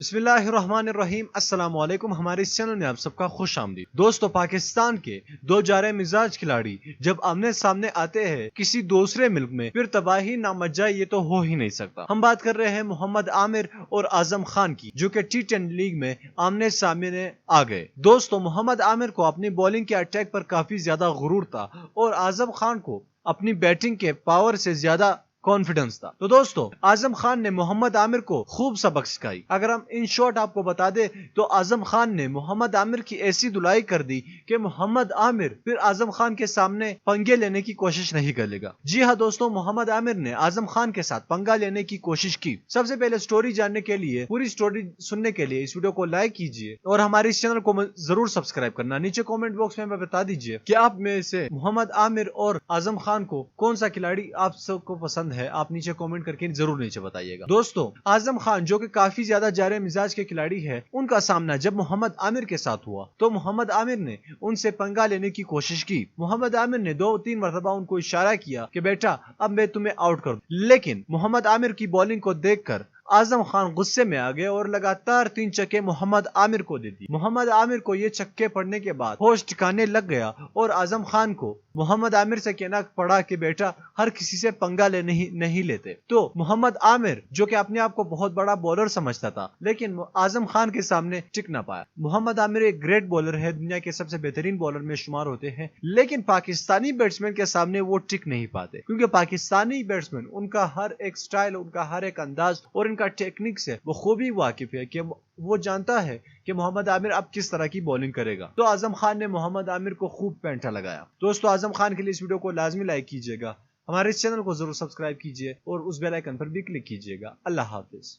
बिस्मिल्लाहिर्रहमानिर्रहीम अस्सलाम वालेकुम। हमारे इस चैनल में आप सबका खुश आमदीद। दोस्तों, पाकिस्तान के दो जारे मिजाज खिलाड़ी जब आमने सामने आते हैं किसी दूसरे मुल्क में, फिर तबाही ना मच जाए ये तो हो ही नहीं सकता। हम बात कर रहे हैं मोहम्मद आमिर और आजम खान की, जो कि T10 लीग में आमने सामने आ गए। दोस्तों, मोहम्मद आमिर को अपनी बॉलिंग के अटैक पर काफी ज्यादा गुरूर था और आजम खान को अपनी बैटिंग के पावर से ज्यादा कॉन्फिडेंस था। तो दोस्तों, आजम खान ने मोहम्मद आमिर को खूब सबक सिखाई। अगर हम इन शॉर्ट आपको बता दे तो आजम खान ने मोहम्मद आमिर की ऐसी धुलाई कर दी कि मोहम्मद आमिर फिर आजम खान के सामने पंगे लेने की कोशिश नहीं करेगा। जी हाँ दोस्तों, मोहम्मद आमिर ने आजम खान के साथ पंगा लेने की कोशिश की। सबसे पहले स्टोरी जानने के लिए, पूरी स्टोरी सुनने के लिए इस वीडियो को लाइक कीजिए और हमारे इस चैनल को जरूर सब्सक्राइब करना। नीचे कॉमेंट बॉक्स में बता दीजिए कि आप में से मोहम्मद आमिर और आजम खान को कौन सा खिलाड़ी आप सबको पसंद है। आप नीचे कमेंट करके जरूर नीचे बताइएगा। दोस्तों, आजम खान जो कि काफी ज्यादा जारे मिजाज के खिलाड़ी है, उनका सामना जब मोहम्मद आमिर के साथ हुआ तो मोहम्मद आमिर ने उनसे पंगा लेने की कोशिश की। मोहम्मद आमिर ने 2-3 मरतबा उनको इशारा किया कि बेटा अब मैं तुम्हें आउट कर दूं, लेकिन मोहम्मद आमिर की बॉलिंग को देखकर आजम खान गुस्से में आ गए और लगातार 3 छक्के मोहम्मद आमिर को दे दी। मोहम्मद आमिर को ये छक्के पड़ने के बाद होश ठिकाने लग गया और आजम खान को मोहम्मद आमिर से कहना पड़ा कि बेटा हर किसी से पंगा नहीं लेते। तो मोहम्मद आमिर जो कि अपने आप को बहुत बड़ा बॉलर समझता था, लेकिन आजम खान के सामने टिक ना पाया। मोहम्मद आमिर एक ग्रेट बॉलर है, दुनिया के सबसे बेहतरीन बॉलर में शुमार होते हैं, लेकिन पाकिस्तानी बैट्समैन के सामने वो टिक नहीं पाते, क्योंकि पाकिस्तानी बैट्समैन उनका हर एक स्टाइल, उनका हर एक अंदाज और का टेक्निक से वो खूब ही वाकिफ है कि वो जानता है कि मोहम्मद आमिर अब किस तरह की बॉलिंग करेगा। तो आजम खान ने मोहम्मद आमिर को खूब पेंटा लगाया। दोस्तों, आजम खान के लिए इस वीडियो को लाजमी लाइक कीजिएगा, हमारे इस चैनल को जरूर सब्सक्राइब कीजिए और उस बेल आइकन पर भी क्लिक कीजिएगा। अल्लाह हाफिज।